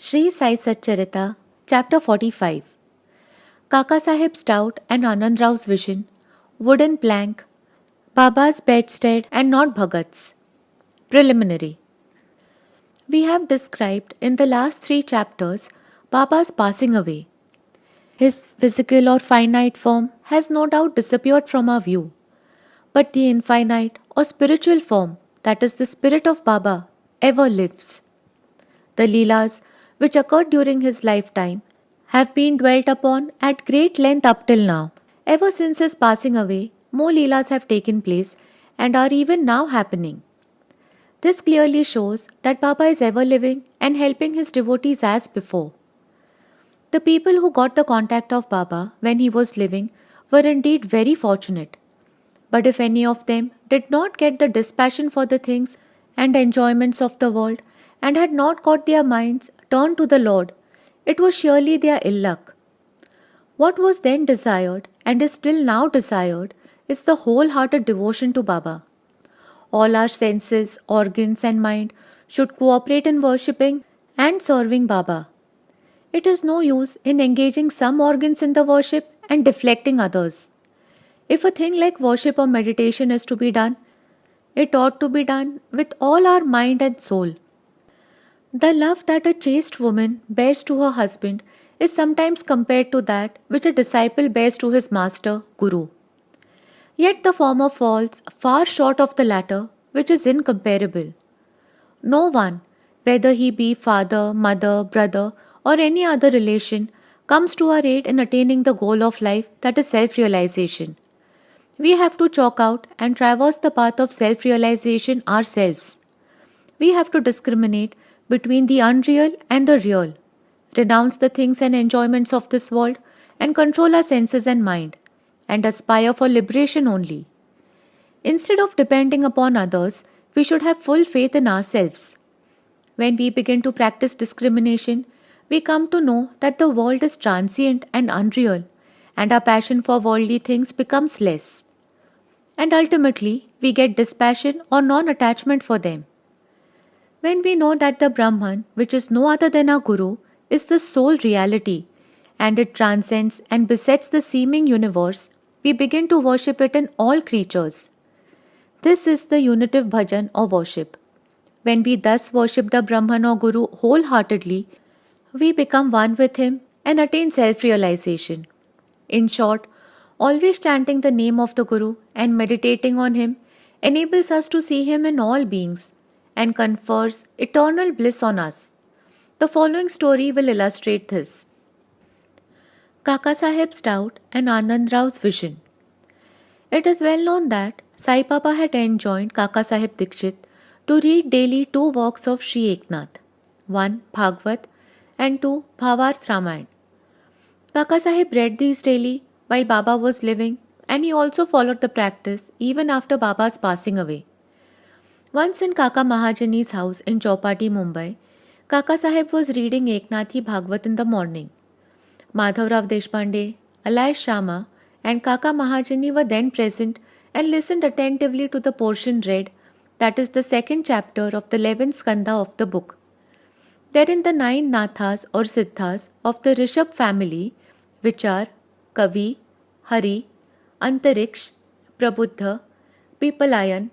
Shri Sai Satcharita Chapter 45. Kaka Sahib's doubt and Anand Rao's vision, wooden plank, Baba's bedstead and not Bhagat's. Preliminary. We have described in the last 3 chapters Baba's passing away. His physical or finite form has no doubt disappeared from our view, but the infinite or spiritual form, that is the spirit of Baba, ever lives. The Leelas, which occurred during his lifetime, have been dwelt upon at great length up till now. Ever since his passing away, more Leelas have taken place and are even now happening. This clearly shows that Baba is ever living and helping his devotees as before. The people who got the contact of Baba when he was living were indeed very fortunate. But if any of them did not get the dispassion for the things and enjoyments of the world and had not got their minds turned to the Lord, it was surely their ill luck. What was then desired and is still now desired is the wholehearted devotion to Baba. All our senses, organs and mind should cooperate in worshipping and serving Baba. It is no use in engaging some organs in the worship and deflecting others. If a thing like worship or meditation is to be done, it ought to be done with all our mind and soul. The love that a chaste woman bears to her husband is sometimes compared to that which a disciple bears to his master, Guru. Yet the former falls far short of the latter, which is incomparable. No one, whether he be father, mother, brother, or any other relation, comes to our aid in attaining the goal of life, that is self-realization. We have to chalk out and traverse the path of self-realization ourselves. We have to discriminate between the unreal and the real, renounce the things and enjoyments of this world, and control our senses and mind, and aspire for liberation only. Instead of depending upon others, we should have full faith in ourselves. When we begin to practice discrimination, we come to know that the world is transient and unreal, and our passion for worldly things becomes less. And ultimately, we get dispassion or non-attachment for them. When we know that the Brahman, which is no other than our Guru, is the sole reality, and it transcends and besets the seeming universe, we begin to worship it in all creatures. This is the unitive bhajan or worship. When we thus worship the Brahman or Guru wholeheartedly, we become one with him and attain self-realization. In short, always chanting the name of the Guru and meditating on him enables us to see him in all beings and confers eternal bliss on us. The following story will illustrate this. Kaka Sahib's doubt and Anand Rao's vision. It is well known that Sai Baba had enjoined Kaka Sahib Dikshit to read daily 2 works of Sri Eknath, 1 Bhagavad and 2 Bhavarth Ramayana. Kaka Sahib read these daily while Baba was living, and he also followed the practice even after Baba's passing away. Once in Kaka Mahajani's house in Chowpatty, Mumbai, Kaka Sahib was reading Eknathi Bhagvat in the morning. Madhav Rao Deshpande, alias Shama, and Kaka Mahajani were then present and listened attentively to the portion read, that is the 2nd chapter of the 11th skanda of the book. Therein the 9 Nathas or Siddhas of the Rishabh family, which are Kavi, Hari, Antariksh, Prabuddha, Pipalayan,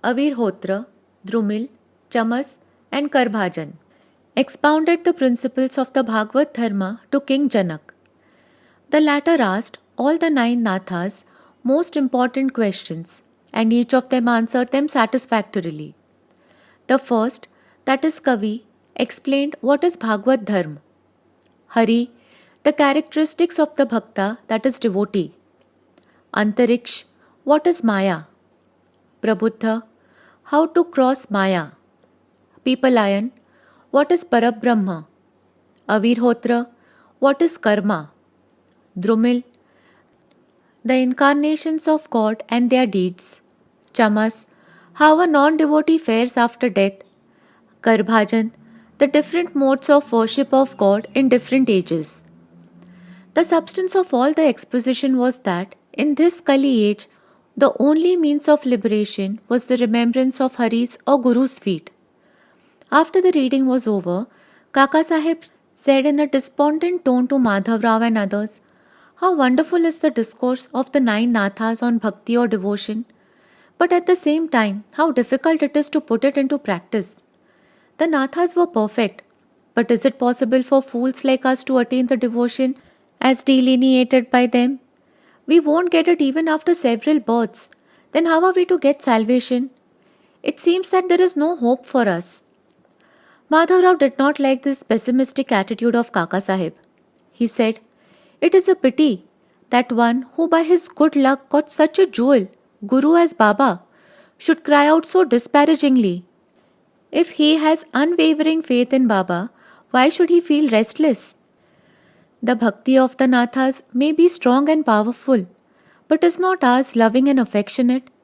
Avirhotra, Drumil, Chamas and Karbhajan, expounded the principles of the Bhagavad Dharma to King Janak. The latter asked all the 9 Nathas most important questions, and each of them answered them satisfactorily. The first, that is Kavi, explained what is Bhagavad Dharma. Hari, the characteristics of the Bhakta, that is devotee. Antariksh, what is Maya. Prabuddha, how to cross Maya. Pipalayan, what is Parabrahma. Avirhotra, what is Karma. Drumil, the incarnations of God and their deeds. Chamas, how a non-devotee fares after death. Karbhajan, the different modes of worship of God in different ages. The substance of all the exposition was that in this Kali age, the only means of liberation was the remembrance of Hari's or Guru's feet. After the reading was over, Kaka Sahib said in a despondent tone to Madhav Rao and others, "How wonderful is the discourse of the 9 nathas on bhakti or devotion, but at the same time, how difficult it is to put it into practice. The nathas were perfect, but is it possible for fools like us to attain the devotion as delineated by them? We won't get it even after several births. Then how are we to get salvation? It seems that there is no hope for us." Madhav Rao did not like this pessimistic attitude of Kaka Sahib. He said, "It is a pity that one who by his good luck got such a jewel, Guru as Baba, should cry out so disparagingly. If he has unwavering faith in Baba, why should he feel restless? The bhakti of the Nathas may be strong and powerful, but is not ours loving and affectionate?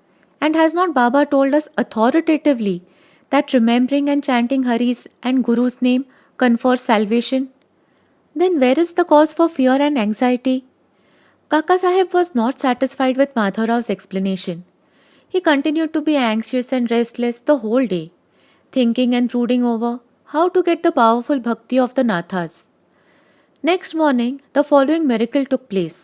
And has not Baba told us authoritatively that remembering and chanting Hari's and Guru's name confers salvation? Then where is the cause for fear and anxiety?" Kaka Sahib was not satisfied with Madhav Rao's explanation. He continued to be anxious and restless the whole day, thinking and brooding over how to get the powerful bhakti of the Nathas. Next morning, the following miracle took place.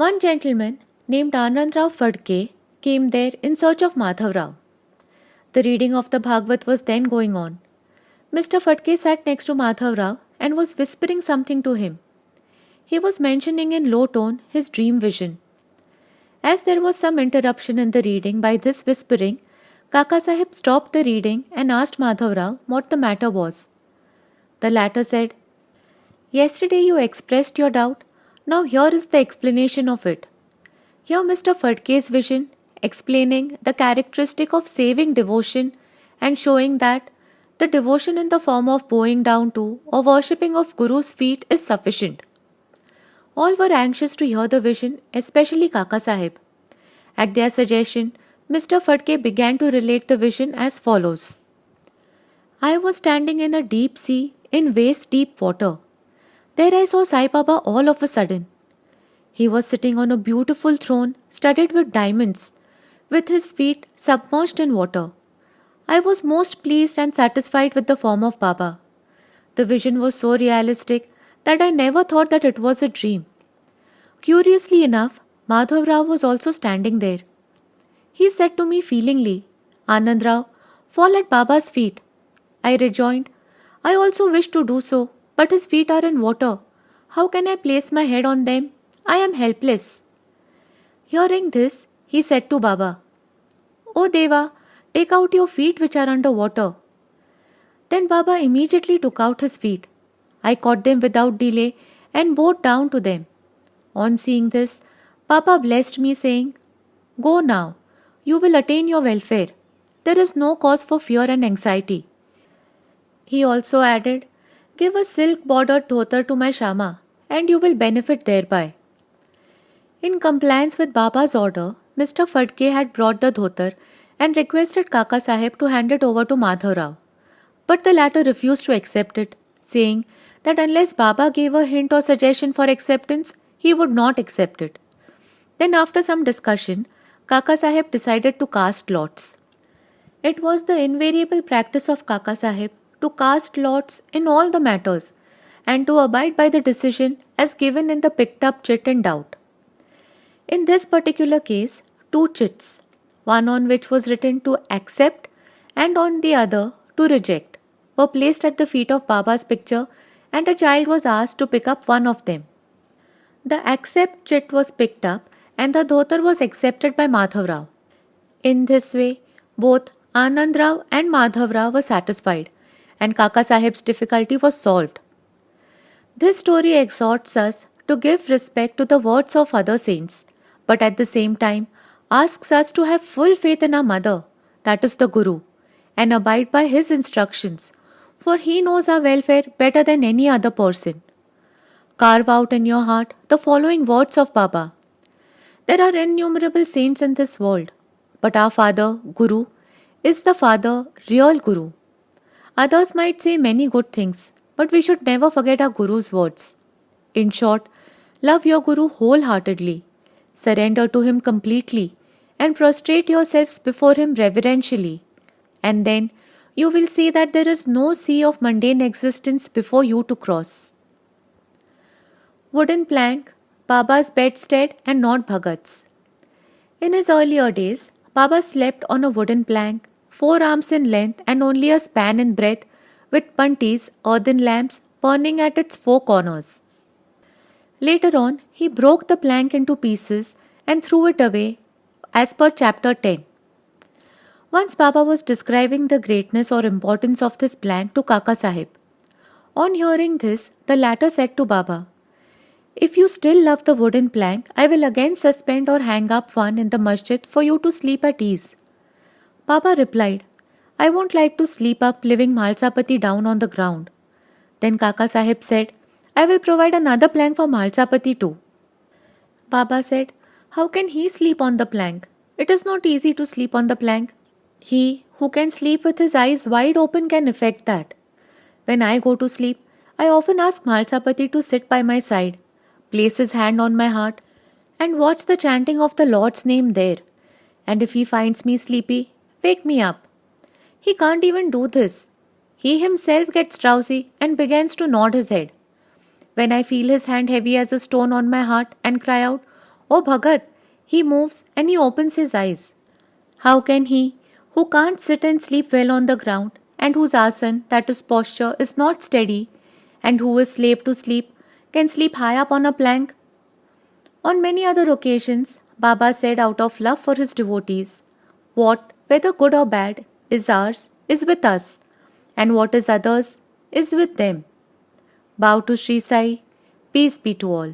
One gentleman named Anandrao Phadke came there in search of Madhav Rao. The reading of the Bhagavad was then going on. Mr. Phadke sat next to Madhav Rao and was whispering something to him. He was mentioning in low tone his dream vision. As there was some interruption in the reading by this whispering, Kaka Sahib stopped the reading and asked Madhav Rao what the matter was. The latter said, "Yesterday you expressed your doubt. Now here is the explanation of it." Here Mr. Phadke's vision, explaining the characteristic of saving devotion and showing that the devotion in the form of bowing down to or worshipping of Guru's feet is sufficient. All were anxious to hear the vision, especially Kaka Sahib. At their suggestion, Mr. Phadke began to relate the vision as follows. "I was standing in a deep sea in waist-deep water. There I saw Sai Baba all of a sudden. He was sitting on a beautiful throne studded with diamonds, with his feet submerged in water. I was most pleased and satisfied with the form of Baba. The vision was so realistic that I never thought that it was a dream. Curiously enough, Madhav Rao was also standing there. He said to me feelingly, 'Anand Rao, fall at Baba's feet.' I rejoined, 'I also wish to do so, but his feet are in water. How can I place my head on them? I am helpless.' Hearing this, he said to Baba, 'O Deva, take out your feet which are under water.' Then Baba immediately took out his feet. I caught them without delay and bowed down to them. On seeing this, Baba blessed me, saying, 'Go now, you will attain your welfare. There is no cause for fear and anxiety.' He also added, 'Give a silk-bordered dhotar to my Shama, and you will benefit thereby.' In compliance with Baba's order, Mr. Phadke had brought the dhotar and requested Kaka Sahib to hand it over to Madhav Rao. But the latter refused to accept it, saying that unless Baba gave a hint or suggestion for acceptance, he would not accept it. Then after some discussion, Kaka Sahib decided to cast lots. It was the invariable practice of Kaka Sahib to cast lots in all the matters and to abide by the decision as given in the picked up chit in doubt. In this particular case, 2 chits, one on which was written to accept and on the other to reject, were placed at the feet of Baba's picture, and a child was asked to pick up one of them. The accept chit was picked up and the dhotar was accepted by Madhav Rao. In this way, both Anand Rao and Madhav Rao were satisfied, and Kaka Sahib's difficulty was solved. This story exhorts us to give respect to the words of other saints, but at the same time asks us to have full faith in our mother, that is the Guru, and abide by his instructions, for he knows our welfare better than any other person. Carve out in your heart the following words of Baba. There are innumerable saints in this world, but our Father, Guru, is the Father, real Guru. Others might say many good things, but we should never forget our Guru's words. In short, love your Guru wholeheartedly, surrender to him completely, and prostrate yourselves before him reverentially, and then you will see that there is no sea of mundane existence before you to cross. Wooden plank, Baba's bedstead and not Bhagat's. In his earlier days, Baba slept on a wooden plank, 4 arms in length and only a span in breadth, with puntis, earthen lamps, burning at its 4 corners. Later on, he broke the plank into pieces and threw it away, as per chapter 10. Once Baba was describing the greatness or importance of this plank to Kaka Sahib. On hearing this, the latter said to Baba, "If you still love the wooden plank, I will again suspend or hang up one in the masjid for you to sleep at ease." Baba replied, "I won't like to sleep up leaving Malsapati down on the ground." Then Kaka Sahib said, "I will provide another plank for Malsapati too." Baba said, "How can he sleep on the plank? It is not easy to sleep on the plank. He who can sleep with his eyes wide open can effect that. When I go to sleep, I often ask Malsapati to sit by my side, place his hand on my heart, and watch the chanting of the Lord's name there. And if he finds me sleepy, wake me up. He can't even do this. He himself gets drowsy and begins to nod his head. When I feel his hand heavy as a stone on my heart and cry out, 'Oh Bhagat,' he moves and he opens his eyes. How can he, who can't sit and sleep well on the ground, and whose asana, that is posture, is not steady, and who is slave to sleep, can sleep high up on a plank?" On many other occasions, Baba said out of love for his devotees, "What, whether good or bad, is ours, is with us, and what is others, is with them." Bow to Shri Sai. Peace be to all.